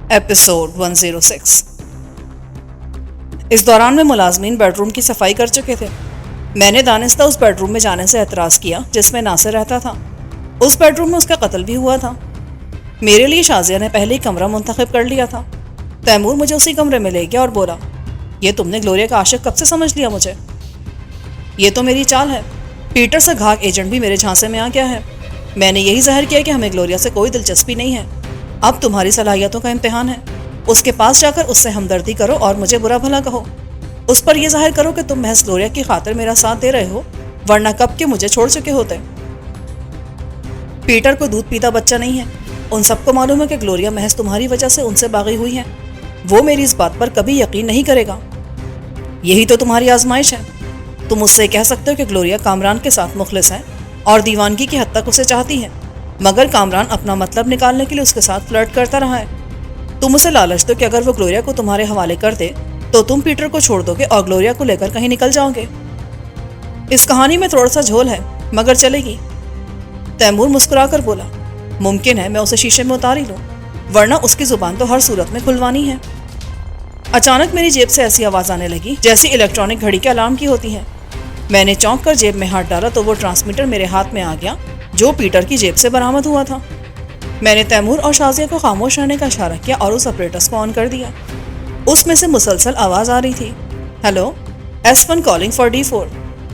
Episode 106۔ اس دوران میں ملازمین بیڈ روم کی صفائی کر چکے تھے۔ میں نے دانستہ اس بیڈ روم میں جانے سے اعتراض کیا جس میں ناصر رہتا تھا۔ اس بیڈ روم میں اس کا قتل بھی ہوا تھا۔ میرے لیے شازیہ نے پہلے ہی کمرہ منتخب کر لیا تھا۔ تیمور مجھے اسی کمرے میں لے گیا اور بولا، یہ تم نے گلوریا کا عاشق کب سے سمجھ لیا مجھے؟ یہ تو میری چال ہے۔ پیٹر سے گھاگ ایجنٹ بھی میرے جھانسے میں آ گیا ہے۔ میں نے یہی ظاہر کیا کہ ہمیں گلوریا سے کوئی دلچسپی نہیں ہے۔ اب تمہاری صلاحیتوں کا امتحان ہے۔ اس کے پاس جا کر اس سے ہمدردی کرو اور مجھے برا بھلا کہو۔ اس پر یہ ظاہر کرو کہ تم محض گلوریا کی خاطر میرا ساتھ دے رہے ہو، ورنہ کب کے مجھے چھوڑ چکے ہوتے۔ پیٹر کو دودھ پیتا بچہ نہیں ہے۔ ان سب کو معلوم ہے کہ گلوریا محض تمہاری وجہ سے ان سے باغی ہوئی ہے۔ وہ میری اس بات پر کبھی یقین نہیں کرے گا۔ یہی تو تمہاری آزمائش ہے۔ تم اس سے کہہ سکتے ہو کہ گلوریا کامران کے ساتھ مخلص ہے اور دیوانگی کی حد تک اسے چاہتی ہے، مگر کامران اپنا مطلب نکالنے کے لیے اس کے ساتھ فلرٹ کرتا رہا ہے۔ تم اسے لالچ دو کہ اگر وہ گلوریا کو تمہارے حوالے کر دے تو تم پیٹر کو چھوڑ دو گے اور گلوریا کو لے کر کہیں نکل جاؤ گے۔ اس کہانی میں تھوڑا سا جھول ہے، مگر چلے گی۔ تیمور مسکرا کر بولا، ممکن ہے میں اسے شیشے میں اتار ہی لوں، ورنہ اس کی زبان تو ہر صورت میں کھلوانی ہے۔ اچانک میری جیب سے ایسی آواز آنے لگی جیسی الیکٹرانک گھڑی کے الارم کی ہوتی ہے۔ میں نے چونک کر جیب میں ہاتھ ڈالا تو وہ ٹرانسمیٹر میرے ہاتھ میں آ گیا جو پیٹر کی جیب سے برآمد ہوا تھا۔ میں نے تیمور اور شازیہ کو خاموش رہنے کا اشارہ کیا اور اس آپریٹرس کو آن کر دیا۔ اس میں سے مسلسل آواز آ رہی تھی، hello, S1 calling for D4،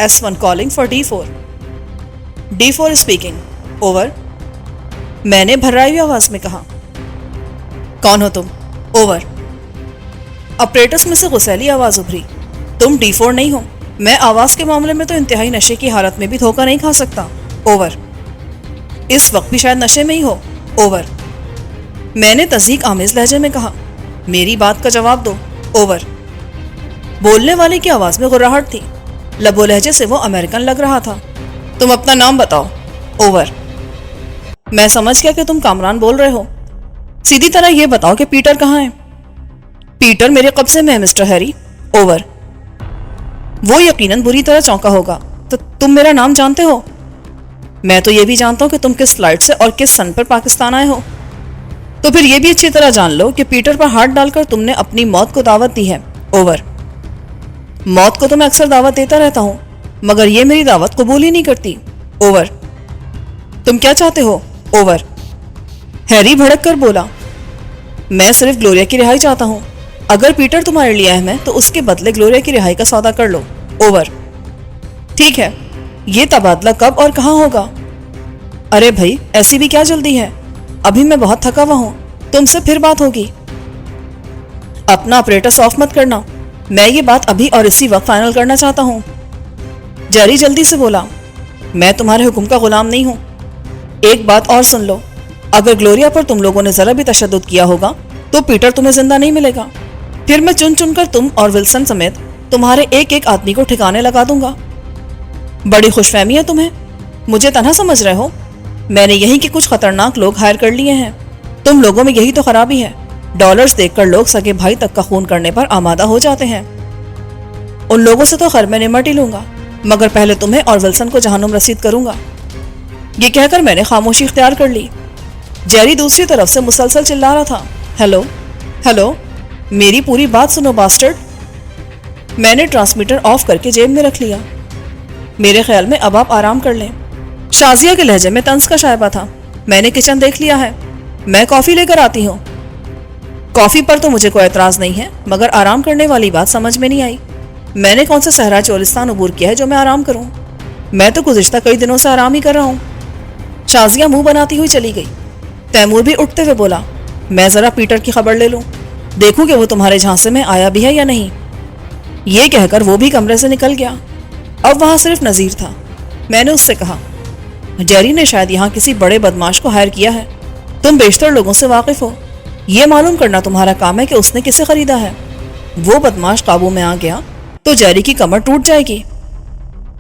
S1 calling for D4، D4 speaking, over. میں نے بھرائی ہوئی آواز میں کہا، کون ہو تم؟ اوور۔ آپریٹرس میں سے غسیلی آواز ابھری، تم D4 نہیں ہو۔ میں آواز کے معاملے میں تو انتہائی نشے کی حالت میں بھی دھوکہ نہیں کھا سکتا، اوور۔ اس وقت بھی شاید نشے میں ہی ہو، اوور۔ میں نے تصدیق آمیز لہجے میں کہا، میری بات کا جواب دو، اوور۔ بولنے والے کی آواز میں غراہٹ تھی، لب و لہجے سے وہ امریکن لگ رہا تھا۔ تم اپنا نام بتاؤ، اوور۔ میں سمجھ گیا کہ تم کامران بول رہے ہو۔ سیدھی طرح یہ بتاؤ کہ پیٹر کہاں ہے؟ پیٹر میرے قبضے میں ہے مسٹر ہیری، اوور۔ وہ یقیناً بری طرح چونکا ہوگا۔ تو تم میرا نام جانتے ہو؟ میں تو یہ بھی جانتا ہوں کہ تم کس فلائٹ سے اور کس سن پر پاکستان آئے ہو۔ تو پھر یہ بھی اچھی طرح جان لو کہ پیٹر پر ہاتھ ڈال کر تم نے اپنی موت کو دعوت دی ہے، اوور۔ موت کو تو میں اکثر دعوت دیتا رہتا ہوں، مگر یہ میری دعوت قبول ہی نہیں کرتی، اوور۔ تم کیا چاہتے ہو، اوور؟ ہیری بھڑک کر بولا، میں صرف گلوریا کی رہائی چاہتا ہوں۔ اگر پیٹر تمہارے لیے اہم ہے تو اس کے بدلے گلوریا کی رہائی کا سودا کر لو، اوور۔ ٹھیک ہے، یہ تبادلہ کب اور کہاں ہوگا؟ ارے بھائی، ایسی بھی کیا جلدی ہے؟ ابھی میں بہت تھکا ہوا ہوں، تم سے پھر بات ہوگی۔ اپنا آپریٹرس آف مت کرنا، میں یہ بات ابھی اور اسی وقت فائنل کرنا چاہتا ہوں۔ جیری جلدی سے بولا، میں تمہارے حکم کا غلام نہیں ہوں۔ ایک بات اور سن لو، اگر گلوریا پر تم لوگوں نے ذرا بھی تشدد کیا ہوگا تو پیٹر تمہیں زندہ نہیں ملے گا۔ پھر میں چن چن کر تم اور ولسن سمیت تمہارے ایک ایک آدمی کو ٹھکانے لگا دوں گا۔ بڑی خوش فہمی ہے تمہیں، مجھے تنہا سمجھ رہے ہو؟ میں نے یہیں کے کچھ خطرناک لوگ ہائر کر لیے ہیں۔ تم لوگوں میں یہی تو خرابی ہے، ڈالرز دیکھ کر لوگ سگے بھائی تک کا خون کرنے پر آمادہ ہو جاتے ہیں۔ ان لوگوں سے تو خیر میں نمٹ ہی لوں گا، مگر پہلے تمہیں اور ولسن کو جہنم رسید کروں گا۔ یہ کہہ کر میں نے خاموشی اختیار کر لی۔ جیری دوسری طرف سے مسلسل چلا رہا تھا، ہیلو، ہیلو، میری پوری بات سنو باسٹرڈ۔ میں نے ٹرانسمیٹر آف کر کے جیب میں رکھ لیا۔ میرے خیال میں اب آپ آرام کر لیں۔ شازیہ کے لہجے میں طنز کا شائبہ تھا، میں نے کچن دیکھ لیا ہے، میں کافی لے کر آتی ہوں۔ کافی پر تو مجھے کوئی اعتراض نہیں ہے، مگر آرام کرنے والی بات سمجھ میں نہیں آئی۔ میں نے کون سا صحرا چولستان عبور کیا ہے جو میں آرام کروں؟ میں تو گزشتہ کئی دنوں سے آرام ہی کر رہا ہوں۔ شازیہ منہ بناتی ہوئی چلی گئی۔ تیمور بھی اٹھتے ہوئے بولا، میں ذرا پیٹر کی خبر لے لوں، دیکھوں کہ وہ تمہارے جھانسے میں آیا بھی ہے یا نہیں۔ یہ کہہ کر وہ بھی کمرے سے نکل گیا۔ اب وہاں صرف نذیر تھا۔ میں نے اس سے کہا، جیری نے شاید یہاں کسی بڑے بدماش کو ہائر کیا ہے۔ تم بیشتر لوگوں سے واقف ہو، یہ معلوم کرنا تمہارا کام ہے کہ اس نے کسے خریدا ہے۔ وہ بدماش قابو میں آ گیا تو جیری کی کمر ٹوٹ جائے گی۔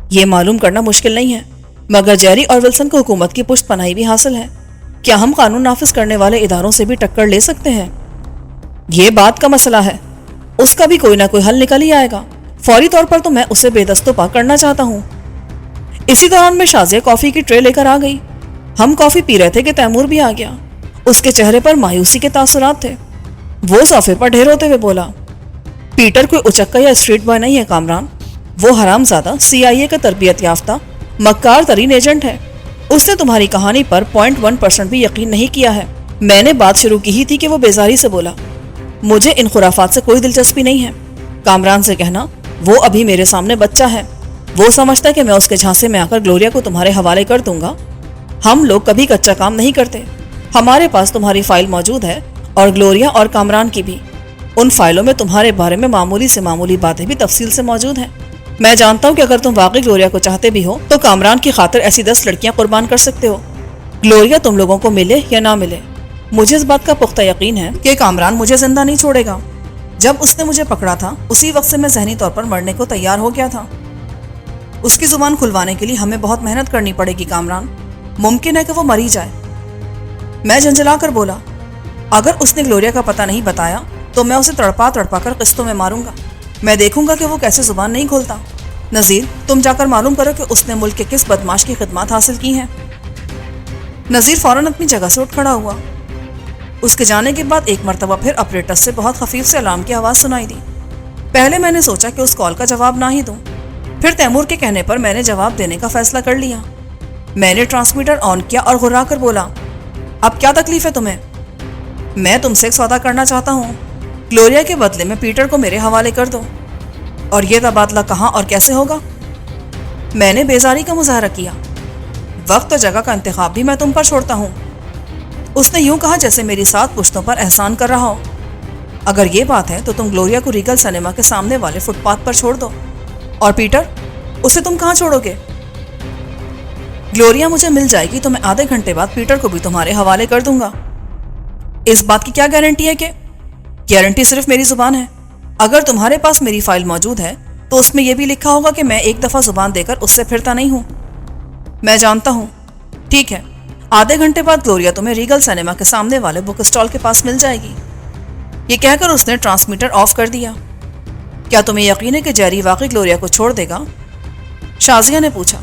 یہ معلوم کرنا مشکل نہیں ہے، مگر جیری اور ولسن کو حکومت کی پشت پناہی بھی حاصل ہے۔ کیا ہم قانون نافذ کرنے والے اداروں سے بھی ٹکر لے سکتے ہیں؟ یہ بات کا مسئلہ ہے، اس کا بھی کوئی نہ کوئی حل نکل ہی آئے گا۔ فوری طور پر تو میں اسے بے دست و پا کرنا چاہتا ہوں۔ اسی دوران میں شازیہ کافی کی ٹرے لے کر آ گئی۔ ہم کافی پی رہے تھے کہ تیمور بھی آ گیا۔ اس کے چہرے پر مایوسی کے تاثرات تھے۔ وہ صوفے پر ڈھیر ہوتے ہوئے بولا، پیٹر کوئی اچکا یا اسٹریٹ بوائے نہیں ہے کامران، وہ حرام زادہ CIA کا تربیت یافتہ مکار ترین ایجنٹ ہے۔ اس نے تمہاری کہانی پر 0.1% بھی یقین نہیں کیا ہے۔ میں نے بات شروع کی ہی تھی کہ وہ بیزاری سے بولا، مجھے ان خرافات سے کوئی دلچسپی نہیں ہے۔ کامران سے کہنا وہ ابھی میرے سامنے بچہ ہے، وہ سمجھتا ہے کہ میں اس کے جھانسے میں آ کر گلوریا کو تمہارے حوالے کر دوں گا۔ ہم لوگ کبھی کچا کام نہیں کرتے، ہمارے پاس تمہاری فائل موجود ہے اور گلوریا اور کامران کی بھی۔ ان فائلوں میں تمہارے بارے میں معمولی سے معمولی باتیں بھی تفصیل سے موجود ہیں۔ میں جانتا ہوں کہ اگر تم واقعی گلوریا کو چاہتے بھی ہو تو کامران کی خاطر ایسی 10 لڑکیاں قربان کر سکتے ہو۔ گلوریا تم لوگوں کو ملے یا نہ ملے، مجھے اس بات کا پختہ یقین ہے کہ کامران مجھے زندہ نہیں چھوڑے گا۔ جب اس نے مجھے پکڑا تھا اسی وقت سے میں ذہنی طور پر مرنے کو تیار ہو گیا تھا۔ اس کی زبان کھلوانے کے لیے ہمیں بہت محنت کرنی پڑے گی کامران، ممکن ہے کہ وہ مر ہی جائے۔ میں جھنجھلا کر بولا، اگر اس نے گلوریا کا پتہ نہیں بتایا تو میں اسے تڑپا کر قسطوں میں ماروں گا۔ میں دیکھوں گا کہ وہ کیسے زبان نہیں کھولتا۔ نذیر، تم جا کر معلوم کرو کہ اس نے ملک کے کس بدماش کی خدمات حاصل کی ہیں۔ نذیر فوراً اپنی جگہ سے اٹھ کھڑا ہوا۔ اس کے جانے کے بعد ایک مرتبہ پھر اپریٹس سے بہت خفیف سے الارم کی آواز سنائی دی۔ پہلے میں نے سوچا کہ اس کال کا جواب نہ ہی دوں، پھر تیمور کے کہنے پر میں نے جواب دینے کا فیصلہ کر لیا۔ میں نے ٹرانسمیٹر آن کیا اور گھرا کر بولا، اب کیا تکلیف ہے تمہیں؟ میں تم سے ایک سودا کرنا چاہتا ہوں، گلوریا کے بدلے میں پیٹر کو میرے حوالے کر دو۔ اور یہ تبادلہ کہاں اور کیسے ہوگا؟ میں نے بیزاری کا مظاہرہ کیا۔ وقت اور جگہ کا انتخاب بھی میں تم پر چھوڑتا ہوں۔ اس نے یوں کہا جیسے میری 7 پشتوں پر احسان کر رہا ہو۔ اگر یہ بات ہے تو تم گلوریا کو ریگل سنیما کے سامنے والے فٹ پاتھ پر چھوڑ دو، اور پیٹر، اسے تم کہاں چھوڑو گے؟ گلوریا مجھے مل جائے گی تو میں آدھے گھنٹے بعد پیٹر کو بھی تمہارے حوالے کر دوں گا۔ اس بات کی کیا گارنٹی ہے؟ کہ گارنٹی صرف میری زبان ہے۔ اگر تمہارے پاس میری فائل موجود ہے تو اس میں یہ بھی لکھا ہوگا کہ میں ایک دفعہ زبان دے کر اس سے پھرتا نہیں ہوں۔ میں جانتا ہوں۔ ٹھیک ہے، آدھے گھنٹے بعد گلوریا تمہیں ریگل سنیما کے سامنے والے بک اسٹال کے پاس مل جائے گی۔ یہ کہہ کر اس نے ٹرانسمیٹر آف کر دیا۔ کیا تمہیں یقین ہے کہ جیری واقعی گلوریا کو چھوڑ دے گا؟ شازیہ نے پوچھا۔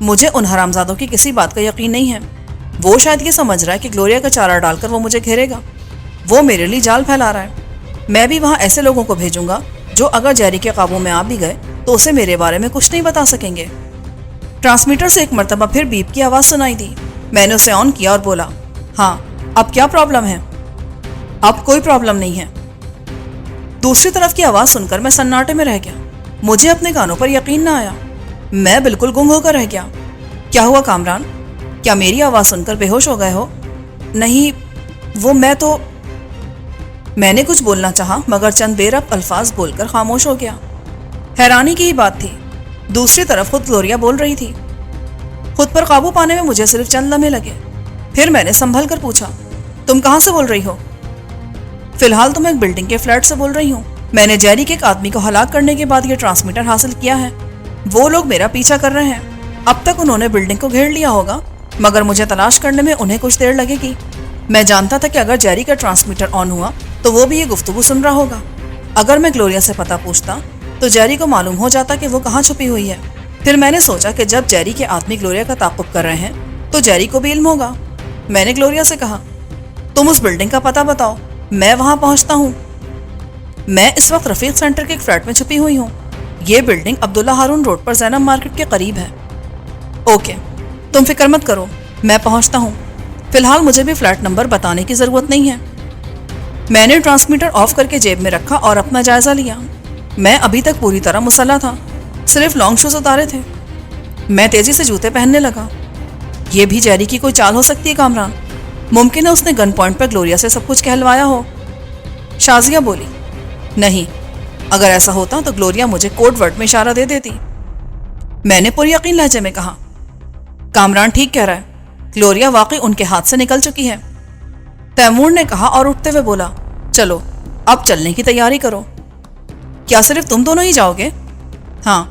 مجھے ان حرامزادوں کی کسی بات کا یقین نہیں ہے۔ وہ شاید یہ سمجھ رہا ہے کہ گلوریا کا چارہ ڈال کر وہ مجھے گھیرے گا۔ وہ میرے لیے جال پھیلا رہا ہے۔ میں بھی وہاں ایسے لوگوں کو بھیجوں گا جو اگر جیری کے قابو میں آ بھی گئے تو اسے میرے بارے میں کچھ نہیں بتا سکیں گے۔ ٹرانسمیٹر سے ایک مرتبہ پھر بیپ کی آواز سنائی دی۔ میں نے اسے آن کیا اور بولا، ہاں، اب کیا پرابلم ہے؟ اب کوئی پرابلم نہیں ہے۔ دوسری طرف کی آواز سن کر میں سناٹے میں رہ گیا۔ مجھے اپنے کانوں پر یقین نہ آیا۔ میں بالکل گنگ ہو کر رہ گیا۔ کیا ہوا کامران؟ کیا میری آواز سن کر بے ہوش ہو گئے ہو؟ نہیں، میں نے کچھ بولنا چاہا مگر چند بے ربط الفاظ بول کر خاموش ہو گیا۔ حیرانی کی ہی بات تھی، دوسری طرف خود گلوریا بول رہی تھی۔ خود پر قابو پانے میں مجھے صرف چند لمحے لگے۔ پھر میں نے سنبھل کر پوچھا، تم کہاں سے بول رہی ہو؟ فی الحال تو میں ایک بلڈنگ کے فلیٹ سے بول رہی ہوں۔ میں نے جیری کے ایک آدمی کو ہلاک کرنے کے بعد یہ ٹرانسمیٹر حاصل کیا ہے۔ وہ لوگ میرا پیچھا کر رہے ہیں۔ اب تک انہوں نے بلڈنگ کو گھیر لیا ہوگا مگر مجھے تلاش کرنے میں انہیں کچھ دیر لگے گی۔ میں جانتا تھا کہ اگر جیری کا ٹرانسمیٹر آن ہوا تو وہ بھی یہ گفتگو سن رہا ہوگا۔ اگر میں گلوریا سے پتہ پوچھتا تو جیری کو معلوم ہو جاتا کہ وہ کہاں چھپی ہوئی ہے۔ پھر میں نے سوچا کہ جب جیری کے آدمی گلوریا کا تعاقب کر رہے ہیں تو جیری کو بھی علم ہوگا۔ میں نے گلوریا سے کہا، تم اس بلڈنگ کا پتہ بتاؤ، میں وہاں پہنچتا ہوں۔ میں اس وقت رفیق سینٹر کے ایک فلیٹ میں چھپی ہوئی ہوں۔ یہ بلڈنگ عبداللہ ہارون روڈ پر زینب مارکیٹ کے قریب ہے۔ اوکے، تم فکر مت کرو، میں پہنچتا ہوں۔ فی الحال مجھے بھی فلیٹ نمبر بتانے کی ضرورت نہیں ہے۔ میں نے ٹرانسمیٹر آف کر کے جیب میں رکھا اور اپنا جائزہ لیا۔ میں ابھی تک پوری طرح مسلح تھا، صرف لانگ شوز اتارے تھے۔ میں تیزی سے جوتے پہننے لگا۔ یہ بھی جیری کی کوئی چال ہو سکتی ہے کامران؟ ممکن ہے اس نے گن پوائنٹ پر گلوریا سے سب کچھ کہلوایا ہو۔ شازیہ بولی، نہیں، اگر ایسا ہوتا تو گلوریا مجھے کوڈ ورڈ میں اشارہ دے دیتی۔ میں نے پر یقین لہجے میں کہا، کامران ٹھیک کہہ رہا ہے، گلوریا واقعی ان کے ہاتھ سے نکل چکی ہے۔ تیمور نے کہا اور اٹھتے ہوئے بولا، چلو اب چلنے کی تیاری کرو۔ کیا صرف تم دونوں ہی جاؤ گے؟ ہاں،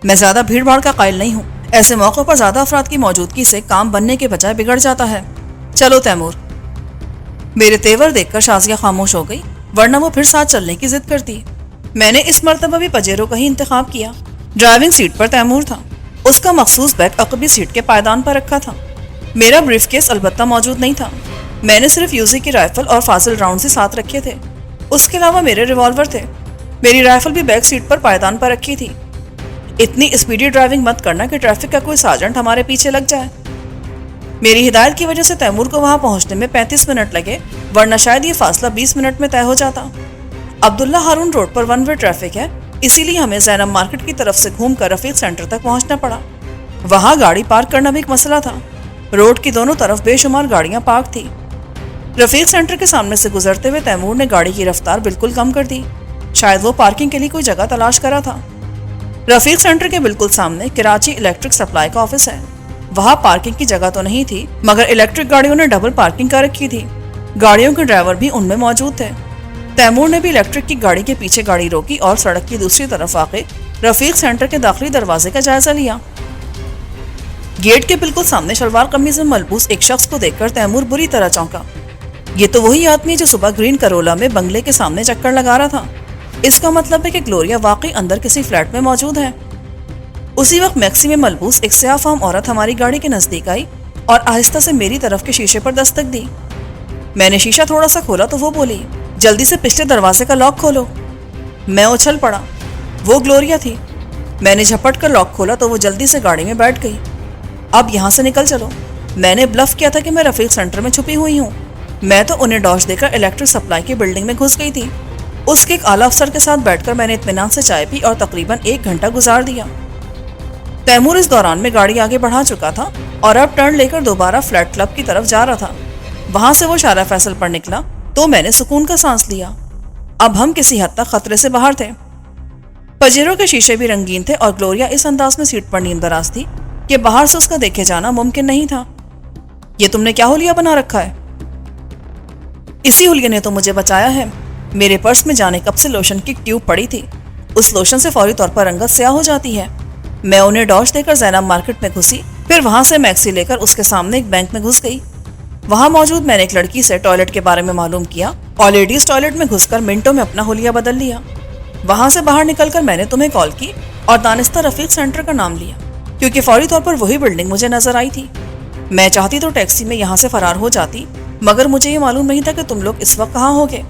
میں زیادہ بھیڑ بھاڑ کا قائل نہیں ہوں۔ ایسے موقع پر زیادہ افراد کی موجودگی سے کام بننے کے بجائے بگڑ جاتا ہے۔ چلو تیمور۔ میرے تیور دیکھ کر شازیہ خاموش ہو گئی، ورنہ وہ پھر ساتھ چلنے کی ضد کرتی۔ میں نے اس مرتبہ بھی پجیرو کا ہی انتخاب کیا۔ ڈرائیونگ سیٹ پر تیمور تھا، اس کا مخصوص بیگ عقبی سیٹ کے پائیدان پر رکھا تھا۔ میرا بریف کیس البتہ موجود نہیں تھا۔ میں نے صرف یوزی کی رائفل اور فاضل راؤنڈز ہی ساتھ رکھے تھے، اس کے علاوہ میرے ریوالور تھے۔ میری رائفل بھی بیک سیٹ پر پائیدان پر رکھی تھی۔ اتنی اسپیڈی ڈرائیونگ مت کرنا کہ ٹریفک کا کوئی سارجنٹ ہمارے پیچھے لگ جائے۔ میری ہدایت کی وجہ سے تیمور کو وہاں پہنچنے میں 35 منٹ لگے، ورنہ شاید یہ فاصلہ 20 منٹ میں طے ہو جاتا۔ عبداللہ ہارون روڈ پر ون وے ٹریفک ہے، اسی لیے ہمیں زینب مارکیٹ کی طرف سے گھوم کر رفیق سینٹر تک پہنچنا پڑا۔ وہاں گاڑی پارک کرنا بھی ایک مسئلہ تھا۔ روڈ کی دونوں طرف بے شمار گاڑیاں پارک تھی۔ رفیق سینٹر کے سامنے سے گزرتے ہوئے تیمور نے گاڑی کی رفتار بالکل کم کر دی، شاید وہ پارکنگ کے لیے کوئی جگہ تلاش کرا تھا۔ رفیق سینٹر کے بالکل سامنے کراچی الیکٹرک سپلائی کا آفس ہے۔ وہاں پارکنگ کی جگہ تو نہیں تھی، مگر الیکٹرک گاڑیوں نے ڈبل پارکنگ کر رکھی تھی۔ گاڑیوں کے ڈرائیور بھی ان میں موجود تھے۔ تیمور نے بھی الیکٹرک کی گاڑی کے پیچھے گاڑی روکی اور سڑک کی دوسری طرف واقع رفیق سینٹر کے داخلی دروازے کا جائزہ لیا۔ گیٹ کے بالکل سامنے شلوار قمیض میں ملبوس ایک شخص کو دیکھ کر تیمور بری طرح چونکا۔ یہ تو وہی آدمی ہے جو صبح گرین کرولا میں بنگلے کے سامنے چکر لگا رہا تھا۔ اس کا مطلب ہے کہ گلوریا واقعی اندر کسی فلیٹ میں موجود ہے۔ اسی وقت میکسی میں ملبوس ایک سیاہ فام عورت ہماری گاڑی کے نزدیک آئی اور آہستہ سے میری طرف کے شیشے پر دستک دی۔ میں نے شیشہ تھوڑا سا کھولا تو وہ بولی، جلدی سے پچھلے دروازے کا لاک کھولو۔ میں اچھل پڑا، وہ گلوریا تھی۔ میں نے جھپٹ کر لاک کھولا تو وہ جلدی سے گاڑی میں بیٹھ گئی۔ اب یہاں سے نکل چلو۔ میں نے بلف کیا تھا کہ میں رفیق سینٹر میں چھپی ہوئی ہوں۔ میں تو انہیں ڈاش دے کر الیکٹرک سپلائی کی بلڈنگ میں گھس گئی تھی۔ اس کے ایک اعلیٰ افسر کے ساتھ بیٹھ کر میں نے اطمینان سے چائے پی اور تقریباً 1 گھنٹہ گزار دیا۔ تیمور اس دوران میں گاڑی آگے بڑھا چکا تھا اور اب ٹرن لے کر دوبارہ فلیٹ کلب کی طرف جا رہا تھا۔ وہاں سے وہ شارع فیصل پر نکلا تو میں نے سکون کا سانس لیا۔ اب ہم کسی حد تک خطرے سے باہر تھے۔ پجیروں کے شیشے بھی رنگین تھے اور گلوریا اس انداز میں سیٹ پر نیند دراز تھی کہ باہر سے اس کا دیکھے جانا ممکن نہیں تھا۔ یہ تم نے کیا حلیہ بنا رکھا ہے؟ اسی حلیے نے تو مجھے بچایا ہے۔ میرے پرس میں جانے کب سے لوشن کی ٹیوب پڑی تھی، اس لوشن سے فوری طور پر رنگت سیاہ ہو جاتی ہے۔ میں انہیں ڈاش دے کر زینب مارکیٹ میں گھسی، پھر وہاں سے میکسی لے کر اس کے سامنے ایک بینک میں گھس گئی۔ وہاں موجود میں نے ایک لڑکی سے ٹوائلٹ کے بارے میں معلوم کیا اور لیڈیز ٹوائلٹ میں گھس کر منٹوں میں اپنا حلیہ بدل لیا۔ وہاں سے باہر نکل کر میں نے تمہیں کال کی اور دانستہ رفیق سینٹر کا نام لیا، کیونکہ فوری طور پر وہی بلڈنگ مجھے نظر آئی تھی۔ میں چاہتی تو ٹیکسی میں یہاں سے فرار ہو جاتی، مگر مجھے یہ معلوم نہیں تھا کہ تم لوگ اس وقت کہاں ہوگے۔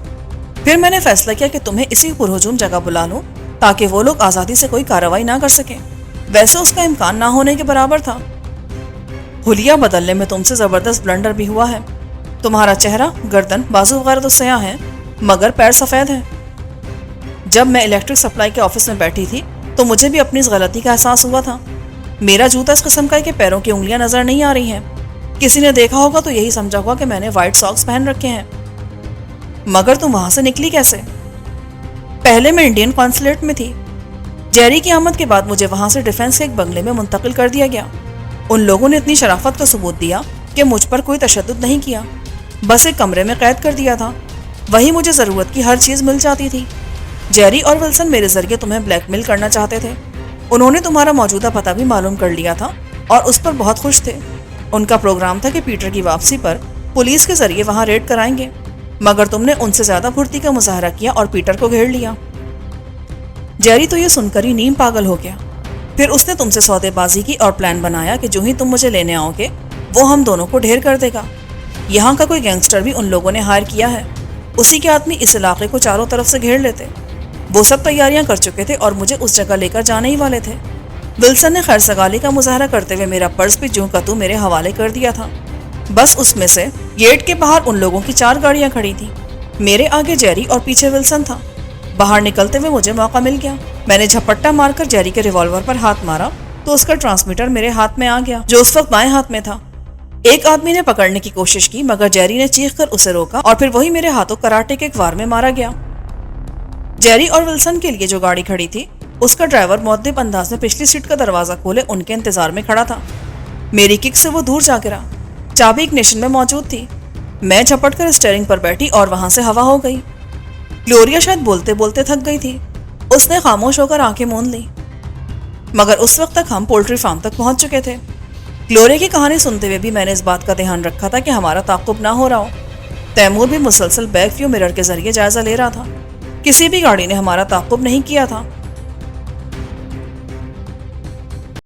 پھر میں نے فیصلہ کیا کہ تمہیں اسی پرہجوم جگہ بلا لوں تاکہ وہ لوگ آزادی سے کوئی کارروائی نہ کر سکیں۔ ویسے اس کا امکان نہ ہونے کے برابر تھا۔ حلیہ بدلنے میں تم سے زبردست بلنڈر بھی ہوا ہے۔ تمہارا چہرہ، گردن، بازو وغیرہ تو سیاہ ہیں، مگر پیر سفید ہیں۔ جب میں الیکٹرک سپلائی کے آفس میں بیٹھی تھی تو مجھے بھی اپنی اس غلطی کا احساس ہوا تھا۔ میرا جوتا اس قسم کا ہے کہ پیروں کی انگلیاں نظر نہیں آ رہی ہیں۔ کسی نے دیکھا ہوگا تو یہی سمجھا ہوگا کہ میں نے وائٹ ساکس پہن رکھے ہیں۔ مگر تم وہاں سے نکلی کیسے؟ پہلے میں انڈین قونصلیٹ میں تھی۔ جیری کی آمد کے بعد مجھے وہاں سے ڈیفنس کے ایک بنگلے میں منتقل کر دیا گیا۔ ان لوگوں نے اتنی شرافت کا ثبوت دیا کہ مجھ پر کوئی تشدد نہیں کیا، بس ایک کمرے میں قید کر دیا تھا۔ وہیں مجھے ضرورت کی ہر چیز مل جاتی تھی۔ جیری اور ولسن میرے ذریعے تمہیں بلیک میل کرنا چاہتے تھے۔ انہوں نے تمہارا موجودہ پتہ بھی معلوم کر لیا تھا اور اس پر بہت خوش تھے۔ ان کا پروگرام تھا کہ پیٹر کی واپسی پر پولیس کے ذریعے وہاں ریڈ کرائیں گے، مگر تم نے ان سے زیادہ پھرتی کا مظاہرہ کیا اور پیٹر کو گھیر لیا۔ جیری تو یہ سن کر ہی نیم پاگل ہو گیا۔ پھر اس نے تم سے سودے بازی کی اور پلان بنایا کہ جو ہی تم مجھے لینے آؤ گے وہ ہم دونوں کو ڈھیر کر دے گا۔ یہاں کا کوئی گینگسٹر بھی ان لوگوں نے ہائر کیا ہے، اسی کے آدمی اس علاقے کو چاروں طرف سے گھیر لیتے۔ وہ سب تیاریاں کر چکے تھے اور مجھے اس جگہ لے کر جانے ہی والے تھے۔ ولسن نے خیر سگالی کا مظاہرہ کرتے ہوئے میرا پرس بھی جوں کا تو میرے حوالے کر دیا تھا۔ بس اس میں سے گیٹ کے باہر ان لوگوں کی 4 گاڑیاں کھڑی تھیں۔ میرے آگے جیری اور پیچھے ولسن تھا۔ باہر نکلتے ہوئے مجھے موقع مل گیا۔ میں نے جھپٹا مار کر جیری کے ریوالور پر ہاتھ مارا تو اس کا ٹرانسمیٹر میرے ہاتھ میں آ گیا، جو اس وقت بائیں ہاتھ میں تھا۔ ایک آدمی نے پکڑنے کی کوشش کی مگر جیری نے چیخ کر اسے روکا اور پھر وہی میرے ہاتھوں کراٹے کے ایک وار میں مارا گیا۔ جیری اور ولسن کے لیے جو گاڑی کھڑی تھی اس کا ڈرائیور مؤدب انداز میں پچھلی سیٹ کا دروازہ کھولے ان کے انتظار میں کھڑا تھا۔ میری کک سے وہ دور جا گرا۔ چابی اگنیشن میں موجود تھی۔ میں جھپٹ کر اسٹیئرنگ پر بیٹھی اور وہاں سے ہوا ہو گئی۔ گلوریا شاید بولتے بولتے تھک گئی تھی۔ اس نے خاموش ہو کر آنکھیں موند لی۔ مگر اس وقت تک ہم پولٹری فارم تک پہنچ چکے تھے۔ گلوریا کی کہانی سنتے ہوئے بھی میں نے اس بات کا دھیان رکھا تھا کہ ہمارا تعاقب نہ ہو رہا ہو۔ تیمور بھی مسلسل بیک ویو مرر کے ذریعے جائزہ لے رہا تھا۔ کسی بھی گاڑی نے ہمارا تعاقب نہیں کیا تھا۔